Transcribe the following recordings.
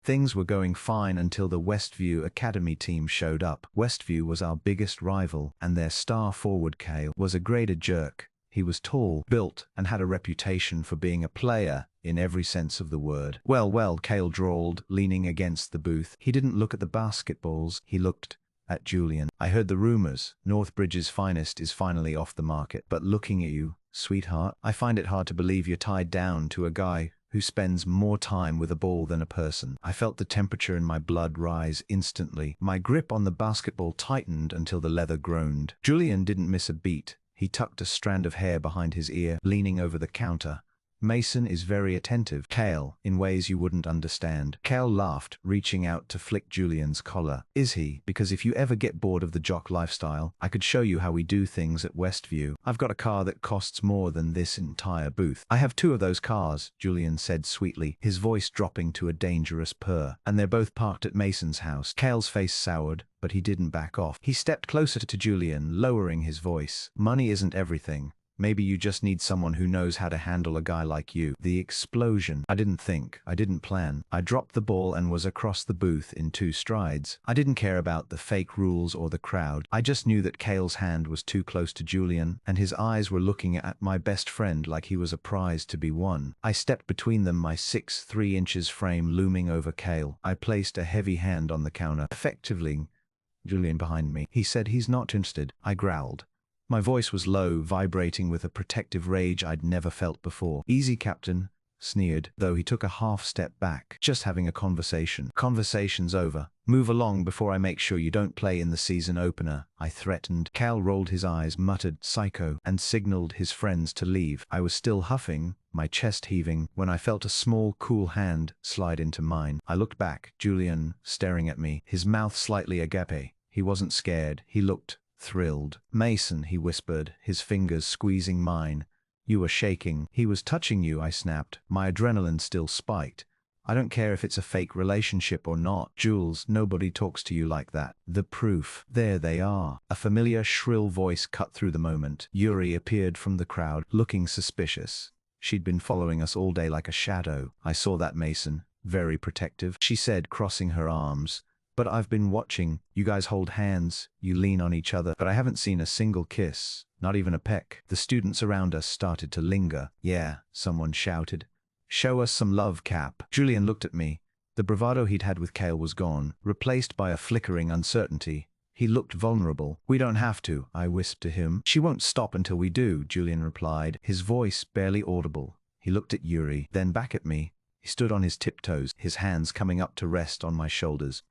Things were going fine until the Westview Academy team showed up. Westview was our biggest rival, and their star forward Cale was a graded jerk. He was tall, built, and had a reputation for being a player in every sense of the word. Well, Cale drawled, leaning against the booth. He didn't look at the basketballs, he looked at Julian. I heard the rumors. Northbridge's finest is finally off the market. But looking at you, sweetheart, I find it hard to believe you're tied down to a guy who spends more time with a ball than a person. I felt the temperature in my blood rise instantly. My grip on the basketball tightened until the leather groaned. Julian didn't miss a beat. He tucked a strand of hair behind his ear, leaning over the counter. Mason is very attentive, Cale, in ways you wouldn't understand. Cale laughed, reaching out to flick Julian's collar. Is he? Because if you ever get bored of the jock lifestyle, I could show you how we do things at Westview. I've got a car that costs more than this entire booth. I have 2 of those cars, Julian said sweetly, his voice dropping to a dangerous purr. And they're both parked at Mason's house. Cale's face soured, but he didn't back off. He stepped closer to Julian, lowering his voice. Money isn't everything. Maybe you just need someone who knows how to handle a guy like you. The explosion. I didn't think. I didn't plan. I dropped the ball and was across the booth in 2 strides. I didn't care about the fake rules or the crowd. I just knew that Cale's hand was too close to Julian, and his eyes were looking at my best friend like he was a prize to be won. I stepped between them, my 6'3" frame looming over Cale. I placed a heavy hand on the counter. Effectively, Julian behind me. He said he's not interested. I growled. My voice was low, vibrating with a protective rage I'd never felt before. Easy, Captain, sneered, though he took a half step back. Just having a conversation. Conversation's over. Move along before I make sure you don't play in the season opener, I threatened. Cale rolled his eyes, muttered, psycho, and signaled his friends to leave. I was still huffing, my chest heaving, when I felt a small, cool hand slide into mine. I looked back, Julian staring at me, his mouth slightly agape. He wasn't scared. He looked thrilled. Mason, he whispered, his fingers squeezing mine. You were shaking. He was touching you, I snapped. My adrenaline still spiked. I don't care if it's a fake relationship or not. Jules, nobody talks to you like that. The proof. There they are. A familiar, shrill voice cut through the moment. Yuri appeared from the crowd, looking suspicious. She'd been following us all day like a shadow. I saw that, Mason. Very protective, she said, crossing her arms. But I've been watching. You guys hold hands, you lean on each other, but I haven't seen a single kiss, not even a peck. The students around us started to linger. Yeah, someone shouted. Show us some love, Cap. Julian looked at me. The bravado he'd had with Cale was gone, replaced by a flickering uncertainty. He looked vulnerable. We don't have to, I whispered to him. She won't stop until we do, Julian replied, his voice barely audible. He looked at Yuri, then back at me. He stood on his tiptoes, his hands coming up to rest on my shoulders.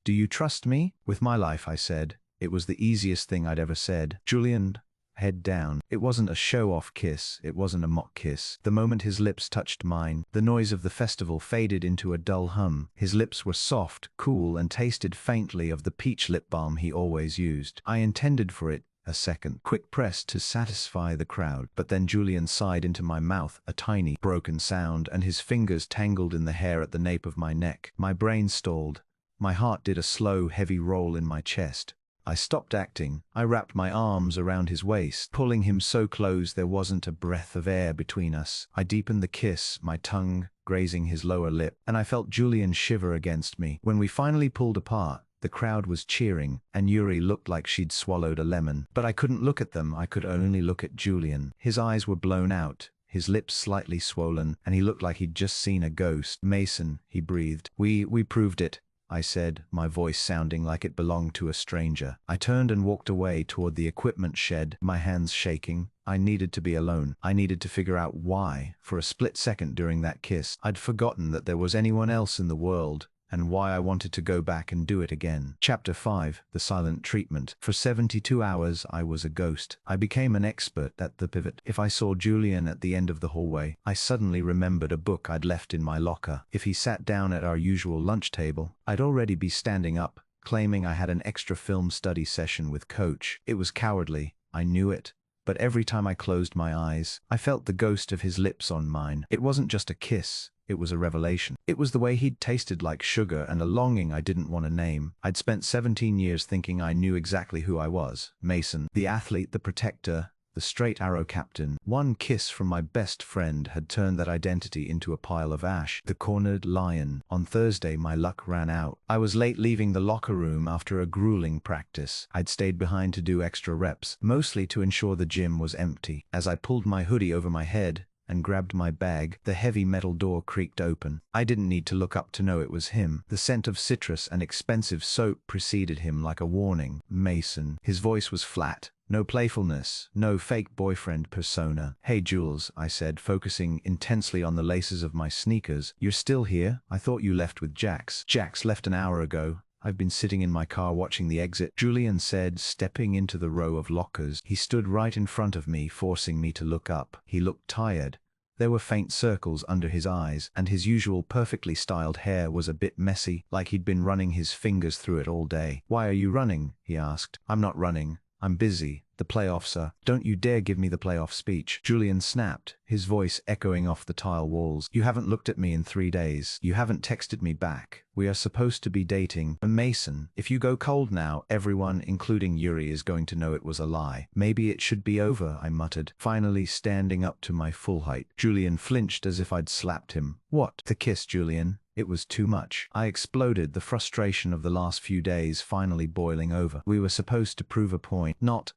Do you trust me? With my life, I said. It was the easiest thing I'd ever said. Julian, head down. It wasn't a show-off kiss. It wasn't a mock kiss. The moment his lips touched mine, the noise of the festival faded into a dull hum. His lips were soft, cool, and tasted faintly of the peach lip balm he always used. I intended for it a second, quick press to satisfy the crowd. But then Julian sighed into my mouth, a tiny, broken sound, and his fingers tangled in the hair at the nape of my neck. My brain stalled. My heart did a slow, heavy roll in my chest. I stopped acting. I wrapped my arms around his waist, pulling him so close there wasn't a breath of air between us. I deepened the kiss, my tongue grazing his lower lip, and I felt Julian shiver against me. When we finally pulled apart, the crowd was cheering, and Yuri looked like she'd swallowed a lemon. But I couldn't look at them. I could only look at Julian. His eyes were blown out, his lips slightly swollen, and he looked like he'd just seen a ghost. Mason, he breathed. We proved it, I said, my voice sounding like it belonged to a stranger. I turned and walked away toward the equipment shed, my hands shaking. I needed to be alone. I needed to figure out why. For a split second during that kiss, I'd forgotten that there was anyone else in the world, and why I wanted to go back and do it again. Chapter 5, The Silent Treatment. For 72 hours, I was a ghost. I became an expert at the pivot. If I saw Julian at the end of the hallway, I suddenly remembered a book I'd left in my locker. If he sat down at our usual lunch table, I'd already be standing up, claiming I had an extra film study session with Coach. It was cowardly. I knew it. But every time I closed my eyes, I felt the ghost of his lips on mine. It wasn't just a kiss. It was a revelation. It was the way he'd tasted like sugar and a longing I didn't want to name. I'd spent 17 years thinking I knew exactly who I was. Mason, the athlete, the protector, The straight arrow captain. One kiss from my best friend had turned that identity into a pile of ash. The cornered lion. On Thursday my luck ran out. I was late leaving the locker room after a grueling practice. I'd stayed behind to do extra reps, mostly to ensure the gym was empty. As I pulled my hoodie over my head and grabbed my bag, the heavy metal door creaked open. I didn't need to look up to know it was him. The scent of citrus and expensive soap preceded him like a warning. Mason. His voice was flat. No playfulness, no fake boyfriend persona. "Hey Jules," I said, focusing intensely on the laces of my sneakers. "You're still here? I thought you left with Jax." "Jax left an hour ago. I've been sitting in my car watching the exit," Julian said, stepping into the row of lockers. He stood right in front of me, forcing me to look up. He looked tired. There were faint circles under his eyes, and his usual perfectly styled hair was a bit messy, like he'd been running his fingers through it all day. "Why are you running?" he asked. "I'm not running. I'm busy. The playoffs are—" "Don't you dare give me the playoff speech," Julian snapped, his voice echoing off the tile walls. "You haven't looked at me in 3 days. You haven't texted me back. We are supposed to be dating. Mason, if you go cold now, everyone, including Yuri, is going to know it was a lie." "Maybe it should be over," I muttered, finally standing up to my full height. Julian flinched as if I'd slapped him. "What?" "The kiss, Julian. It was too much." I exploded, the frustration of the last few days finally boiling over. "We were supposed to prove a point. Not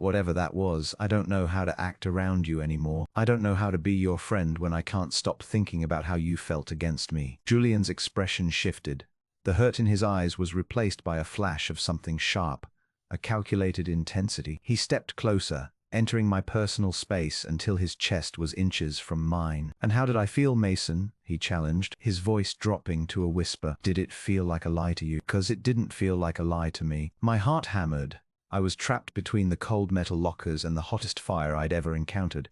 whatever that was. I don't know how to act around you anymore. I don't know how to be your friend when I can't stop thinking about how you felt against me." Julian's expression shifted. The hurt in his eyes was replaced by a flash of something sharp, a calculated intensity. He stepped closer, entering my personal space until his chest was inches from mine. "And how did I feel, Mason?" he challenged, his voice dropping to a whisper. "Did it feel like a lie to you?" "'Cause it didn't feel like a lie to me." My heart hammered. I was trapped between the cold metal lockers and the hottest fire I'd ever encountered.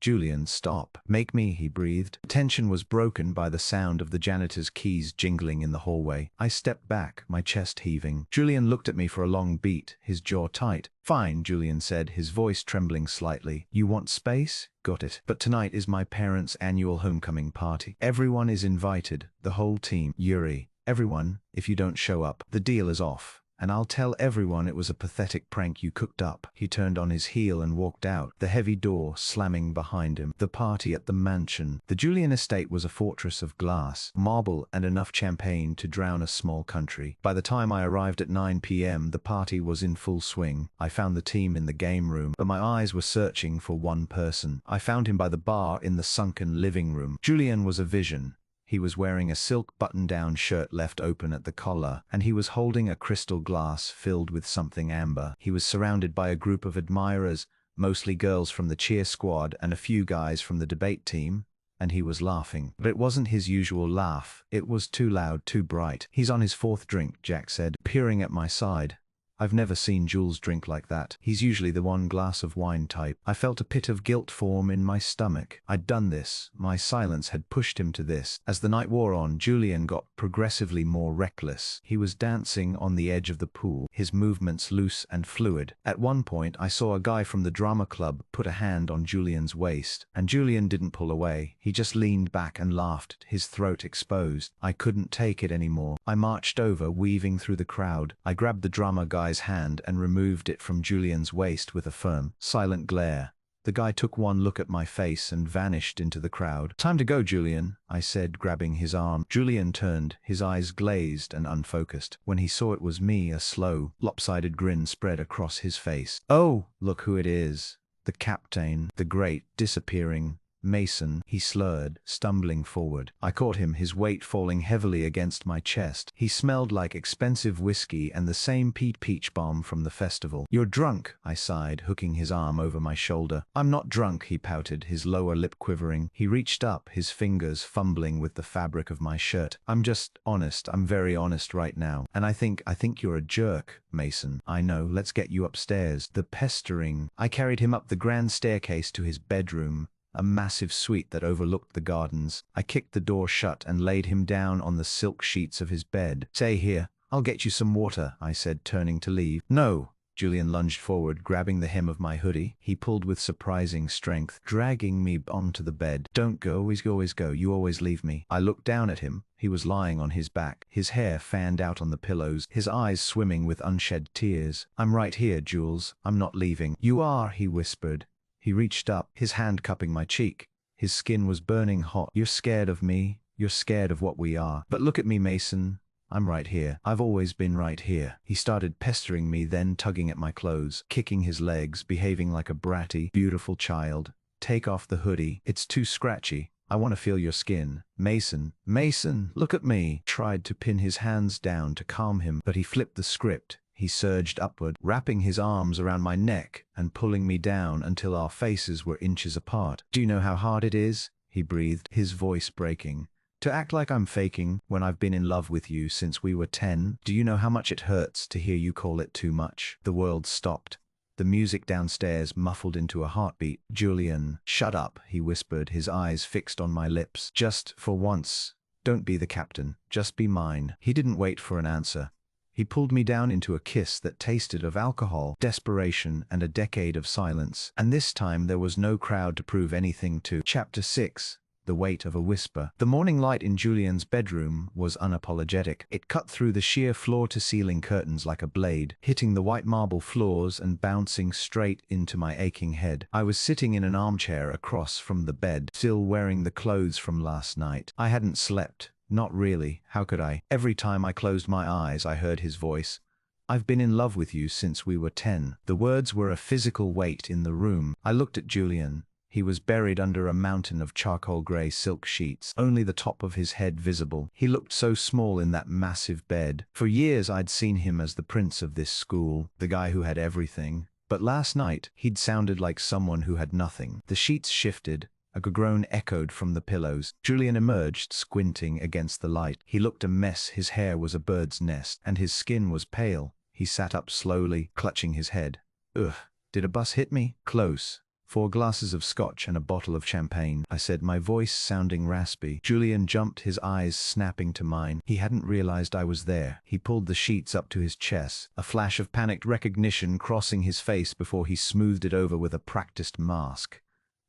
"Julian, stop. Make me," he breathed. Tension was broken by the sound of the janitor's keys jingling in the hallway. I stepped back, my chest heaving. Julian looked at me for a long beat, his jaw tight. "Fine," Julian said, his voice trembling slightly. "You want space? Got it. But tonight is my parents' annual homecoming party. Everyone is invited, the whole team. Yuri, everyone, if you don't show up, the deal is off. And I'll tell everyone it was a pathetic prank you cooked up." He turned on his heel and walked out, the heavy door slamming behind him. The party at the mansion. The Julian estate was a fortress of glass, marble, and enough champagne to drown a small country. By the time I arrived at 9 p.m., the party was in full swing. I found the team in the game room, but my eyes were searching for one person. I found him by the bar in the sunken living room. Julian was a vision. He was wearing a silk button-down shirt left open at the collar, and he was holding a crystal glass filled with something amber. He was surrounded by a group of admirers, mostly girls from the cheer squad and a few guys from the debate team, and he was laughing. But it wasn't his usual laugh. It was too loud, too bright. "He's on his 4th drink," Jack said, peering at my side. I've never seen Jules drink like that. He's usually the 1 glass of wine type. I felt a pit of guilt form in my stomach. I'd done this. My silence had pushed him to this. As the night wore on, Julian got progressively more reckless. He was dancing on the edge of the pool, his movements loose and fluid. At one point, I saw a guy from the drama club put a hand on Julian's waist, and Julian didn't pull away. He just leaned back and laughed, his throat exposed. I couldn't take it anymore. I marched over, weaving through the crowd. I grabbed the drama guy's hand and removed it from Julian's waist with a firm, silent glare. The guy took one look at my face and vanished into the crowd. "Time to go, Julian," I said, grabbing his arm. Julian turned, his eyes glazed and unfocused. When he saw it was me, a slow, lopsided grin spread across his face. "Oh, look who it is. The captain, the great, disappearing Mason," he slurred, stumbling forward. I caught him, his weight falling heavily against my chest. He smelled like expensive whiskey and the same peach bomb from the festival. "You're drunk," I sighed, hooking his arm over my shoulder. "I'm not drunk," he pouted, his lower lip quivering. He reached up, his fingers fumbling with the fabric of my shirt. "I'm just honest. I'm very honest right now. And I think you're a jerk, Mason. I know. Let's get you upstairs." The pestering. I carried him up the grand staircase to his bedroom, a massive suite that overlooked the gardens. I kicked the door shut and laid him down on the silk sheets of his bed. "Stay here. I'll get you some water," I said, turning to leave. "No." Julian lunged forward, grabbing the hem of my hoodie. He pulled with surprising strength, dragging me onto the bed. "Don't go, always go. You always leave me." I looked down at him, He was lying on his back, his hair fanned out on the pillows, his eyes swimming with unshed tears. "I'm right here, Jules. I'm not leaving." "You are," he whispered. He reached up, his hand cupping my cheek. His skin was burning hot. "You're scared of me. You're scared of what we are. But look at me, Mason. I'm right here. I've always been right here." He started pestering me, then tugging at my clothes, kicking his legs, behaving like a bratty, beautiful child. "Take off the hoodie. It's too scratchy. I want to feel your skin. Mason, Mason, look at me." Tried to pin his hands down to calm him, but he flipped the script. He surged upward, wrapping his arms around my neck and pulling me down until our faces were inches apart. "Do you know how hard it is?" he breathed, his voice breaking. "To act like I'm faking when I've been in love with you since we were 10. Do you know how much it hurts to hear you call it too much?" The world stopped. The music downstairs muffled into a heartbeat. "Julian, shut up," he whispered, his eyes fixed on my lips. "Just for once, don't be the captain. Just be mine." He didn't wait for an answer. He pulled me down into a kiss that tasted of alcohol, desperation, and a decade of silence. And this time there was no crowd to prove anything to. Chapter 6. The weight of a whisper. The morning light in Julian's bedroom was unapologetic. It cut through the sheer floor-to-ceiling curtains like a blade, hitting the white marble floors and bouncing straight into my aching head. I was sitting in an armchair across from the bed, still wearing the clothes from last night. I hadn't slept. Not really. How could I? Every time I closed my eyes, I heard his voice. "I've been in love with you since we were 10. The words were a physical weight in the room. I looked at Julian. He was buried under a mountain of charcoal grey silk sheets, only the top of his head visible. He looked so small in that massive bed. For years I'd seen him as the prince of this school, the guy who had everything. But last night, he'd sounded like someone who had nothing. The sheets shifted. A groan echoed from the pillows. Julian emerged, squinting against the light. He looked a mess. His hair was a bird's nest, and his skin was pale. He sat up slowly, clutching his head. "Ugh, did a bus hit me?" "Close. 4 glasses of scotch and a bottle of champagne," I said, my voice sounding raspy. Julian jumped, his eyes snapping to mine. He hadn't realized I was there. He pulled the sheets up to his chest, a flash of panicked recognition crossing his face before he smoothed it over with a practiced mask.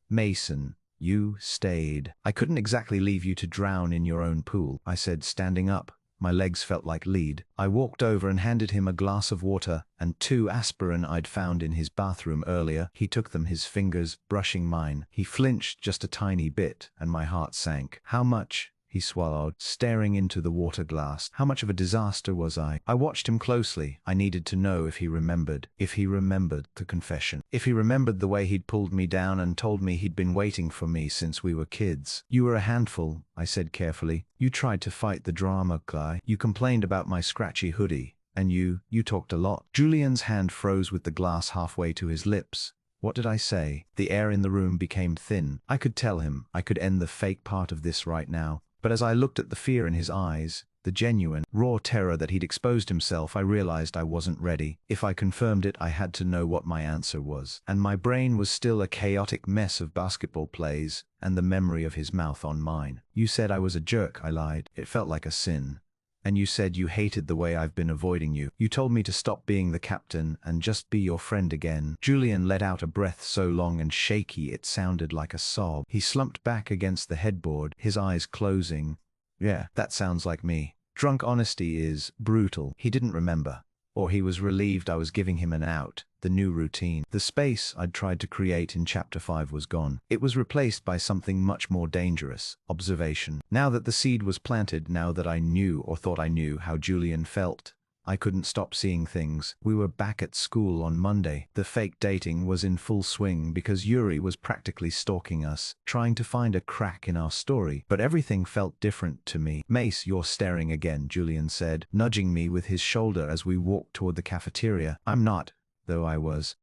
"Mason, you stayed. I couldn't exactly leave you to drown in your own pool," I said, standing up. My legs felt like lead. I walked over and handed him a glass of water and 2 aspirin I'd found in his bathroom earlier. He took them, his fingers brushing mine. He flinched just a tiny bit, and my heart sank. "How much?" he swallowed, staring into the water glass. "How much of a disaster was I?" I watched him closely. I needed to know if he remembered. If he remembered the confession. If he remembered the way he'd pulled me down and told me he'd been waiting for me since we were kids. "You were a handful," I said carefully. "You tried to fight the drama guy. You complained about my scratchy hoodie. And you talked a lot." Julian's hand froze with the glass halfway to his lips. What did I say? The air in the room became thin. I could tell him. I could end the fake part of this right now. But as I looked at the fear in his eyes, the genuine, raw terror that he'd exposed himself, I realized I wasn't ready. If I confirmed it, I had to know what my answer was. And my brain was still a chaotic mess of basketball plays and the memory of his mouth on mine. "You said I was a jerk," I lied. "It felt like a sin. And you said you hated the way I've been avoiding you. You told me to stop being the captain and just be your friend again." Julian let out a breath so long and shaky it sounded like a sob. He slumped back against the headboard, his eyes closing. "Yeah, that sounds like me. Drunk honesty is brutal." He didn't remember. Or he was relieved I was giving him an out. The new routine. The space I'd tried to create in Chapter 5 was gone. It was replaced by something much more dangerous. Observation. Now that the seed was planted, now that I knew or thought I knew how Julian felt, I couldn't stop seeing things. We were back at school on Monday. The fake dating was in full swing because Yuri was practically stalking us, trying to find a crack in our story. But everything felt different to me. "Mace, you're staring again," Julian said, nudging me with his shoulder as we walked toward the cafeteria. "I'm not. Though I was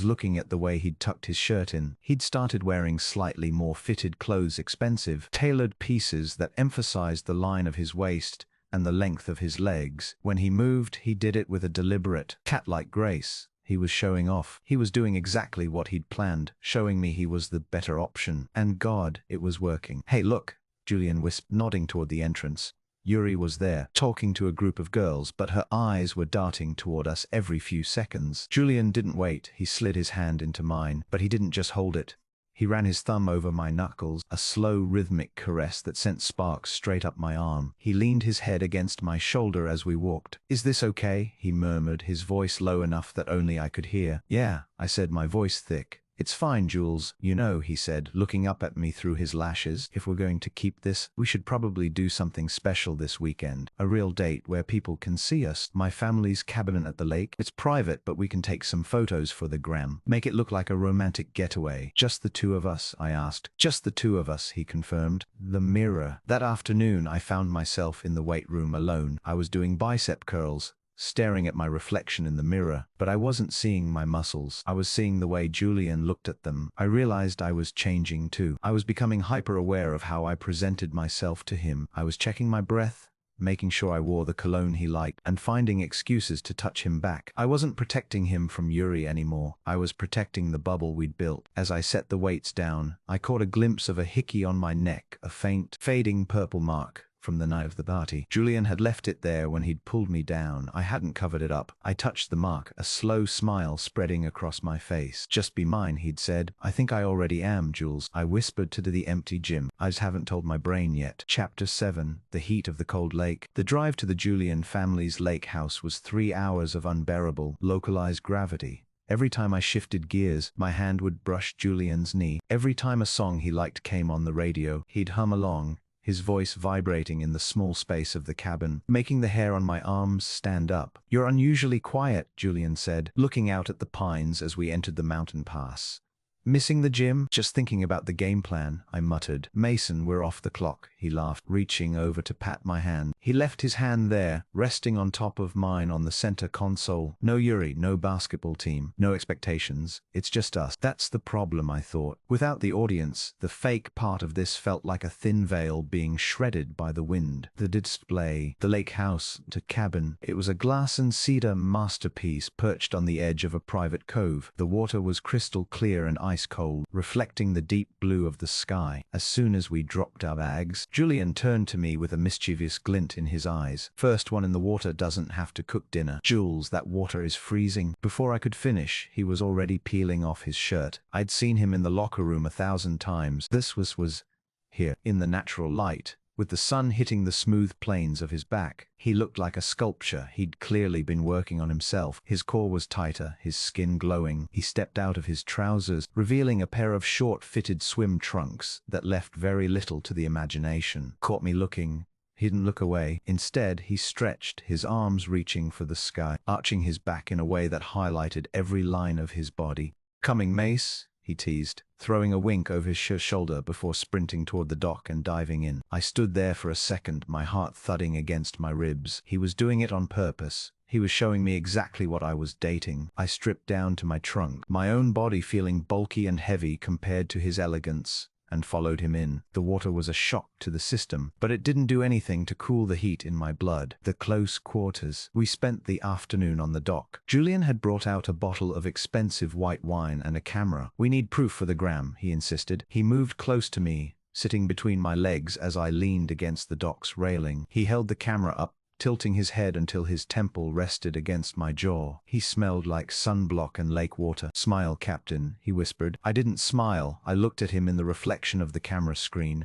looking at the way he'd tucked his shirt in. He'd started wearing slightly more fitted clothes, expensive, tailored pieces that emphasized the line of his waist and the length of his legs. When he moved, he did it with a deliberate, cat-like grace. He was showing off. He was doing exactly what he'd planned, showing me he was the better option. And God, it was working. "Hey, look," Julian whispered, nodding toward the entrance. Yuri was there, talking to a group of girls, but her eyes were darting toward us every few seconds. Julian didn't wait. He slid his hand into mine, but he didn't just hold it. He ran his thumb over my knuckles, a slow rhythmic caress that sent sparks straight up my arm. He leaned his head against my shoulder as we walked. "Is this okay?" he murmured, his voice low enough that only I could hear. "Yeah," I said, my voice thick. "It's fine, Jules. You know," he said, looking up at me through his lashes, "if we're going to keep this, we should probably do something special this weekend. A real date where people can see us. My family's cabin at the lake. It's private, but we can take some photos for the gram. Make it look like a romantic getaway." "Just the two of us?" I asked. "Just the two of us," he confirmed. The mirror. That afternoon, I found myself in the weight room alone. I was doing bicep curls, staring at my reflection in the mirror, but I wasn't seeing my muscles. I was seeing the way Julian looked at them. I realized I was changing too. I was becoming hyper-aware of how I presented myself to him. I was checking my breath, making sure I wore the cologne he liked, and finding excuses to touch him back. I wasn't protecting him from Yuri anymore. I was protecting the bubble we'd built. As I set the weights down, I caught a glimpse of a hickey on my neck, a faint, fading purple mark from the night of the party. Julian had left it there when he'd pulled me down. I hadn't covered it up. I touched the mark, a slow smile spreading across my face. "Just be mine," he'd said. "I think I already am, Jules," I whispered to the empty gym. "I just haven't told my brain yet." Chapter 7. The Heat of the Cold Lake. The drive to the Julian family's lake house was 3 hours of unbearable, localized gravity. Every time I shifted gears, my hand would brush Julian's knee. Every time a song he liked came on the radio, he'd hum along, his voice vibrating in the small space of the cabin, making the hair on my arms stand up. "You're unusually quiet," Julian said, looking out at the pines as we entered the mountain pass. "Missing the gym?" "Just thinking about the game plan," I muttered. "Mason, we're off the clock," he laughed, reaching over to pat my hand. He left his hand there, resting on top of mine on the center console. "No Yuri, no basketball team, no expectations. It's just us." That's the problem, I thought. Without the audience, the fake part of this felt like a thin veil being shredded by the wind. The display, the lake house to cabin. It was a glass and cedar masterpiece perched on the edge of a private cove. The water was crystal clear and ice cold, reflecting the deep blue of the sky. As soon as we dropped our bags, Julian turned to me with a mischievous glint in his eyes. "First one in the water doesn't have to cook dinner. Jules, that water is freezing." Before I could finish, he was already peeling off his shirt. I'd seen him in the locker room 1,000 times. This was here, in the natural light, with the sun hitting the smooth planes of his back. He looked like a sculpture. He'd clearly been working on himself. His core was tighter, his skin glowing. He stepped out of his trousers, revealing a pair of short-fitted swim trunks that left very little to the imagination. Caught me looking. He didn't look away. Instead, he stretched, his arms reaching for the sky, arching his back in a way that highlighted every line of his body. "Coming, Mace?" he teased, throwing a wink over his shoulder before sprinting toward the dock and diving in. I stood there for a second, my heart thudding against my ribs. He was doing it on purpose. He was showing me exactly what I was dating. I stripped down to my trunk, my own body feeling bulky and heavy compared to his elegance, and followed him in. The water was a shock to the system, but it didn't do anything to cool the heat in my blood. The close quarters. We spent the afternoon on the dock. Julian had brought out a bottle of expensive white wine and a camera. "We need proof for the gram," he insisted. He moved close to me, sitting between my legs as I leaned against the dock's railing. He held the camera up, tilting his head until his temple rested against my jaw. He smelled like sunblock and lake water. "Smile, Captain," he whispered. I didn't smile. I looked at him in the reflection of the camera screen.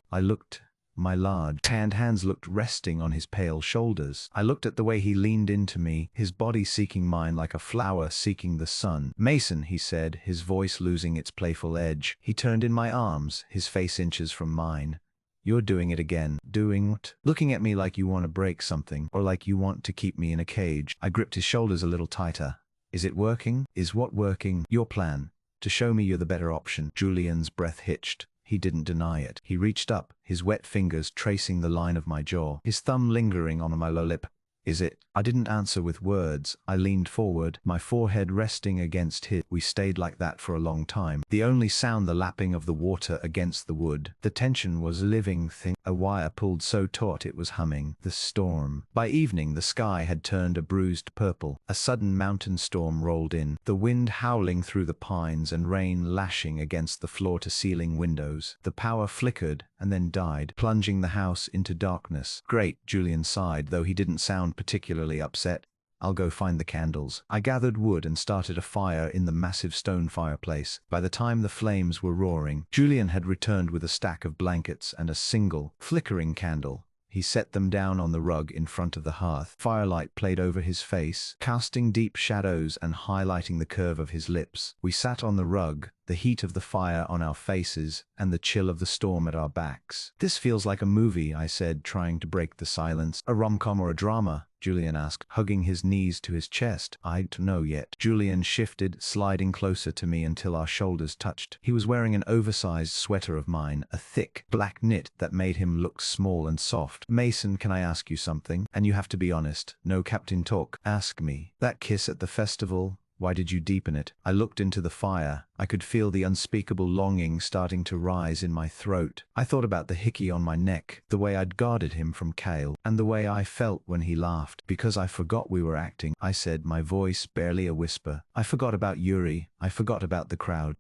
My large, tanned hands looked resting on his pale shoulders. I looked at the way he leaned into me, his body seeking mine like a flower seeking the sun. "Mason," he said, his voice losing its playful edge. He turned in my arms, his face inches from mine. "You're doing it again." "Doing what?" "Looking at me like you want to break something, or like you want to keep me in a cage." I gripped his shoulders a little tighter. "Is it working?" "Is what working?" "Your plan. To show me you're the better option." Julian's breath hitched. He didn't deny it. He reached up, his wet fingers tracing the line of my jaw, his thumb lingering on my lower lip. "Is it?" I didn't answer with words. I leaned forward, my forehead resting against his. We stayed like that for a long time. The only sound the lapping of the water against the wood. The tension was a living thing. A wire pulled so taut it was humming. The storm. By evening the sky had turned a bruised purple. A sudden mountain storm rolled in, the wind howling through the pines and rain lashing against the floor-to-ceiling windows. The power flickered and then died, plunging the house into darkness. "Great," Julian sighed, though he didn't sound particularly upset. I'll go find the candles. I gathered wood and started a fire in the massive stone fireplace. By the time the flames were roaring, Julian had returned with a stack of blankets and a single, flickering candle. He set them down on the rug in front of the hearth. Firelight played over his face, casting deep shadows and highlighting the curve of his lips. We sat on the rug, the heat of the fire on our faces and the chill of the storm at our backs. "This feels like a movie," I said, trying to break the silence. "A rom-com or a drama?" Julian asked, hugging his knees to his chest. "I don't know yet." Julian shifted, sliding closer to me until our shoulders touched. He was wearing an oversized sweater of mine, a thick, black knit that made him look small and soft. "Mason, can I ask you something? And you have to be honest. No captain talk. Ask me. That kiss at the festival, why did you deepen it?" I looked into the fire. I could feel the unspeakable longing starting to rise in my throat. I thought about the hickey on my neck, the way I'd guarded him from Kale, and the way I felt when he laughed. "Because I forgot we were acting," I said, my voice barely a whisper. "I forgot about Yuri. I forgot about the crowd.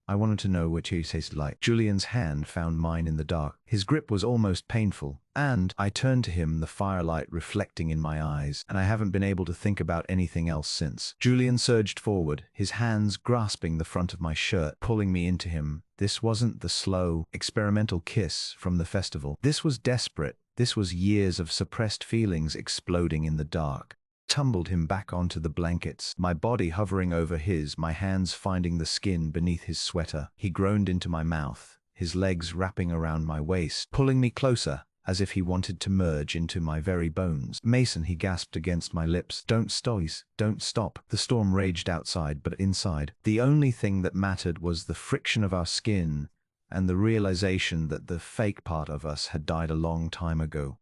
I wanted to know what he tasted like." Julian's hand found mine in the dark. His grip was almost painful, and I turned to him, the firelight reflecting in my eyes, and I haven't been able to think about anything else since. Julian surged forward, his hands grasping the front of my shirt, pulling me into him. This wasn't the slow, experimental kiss from the festival. This was desperate. This was years of suppressed feelings exploding in the dark. Tumbled him back onto the blankets, my body hovering over his, my hands finding the skin beneath his sweater. He groaned into my mouth, his legs wrapping around my waist, pulling me closer, as if he wanted to merge into my very bones. "Mason," he gasped against my lips. Don't stop. The storm raged outside, but inside, the only thing that mattered was the friction of our skin and the realization that the fake part of us had died a long time ago.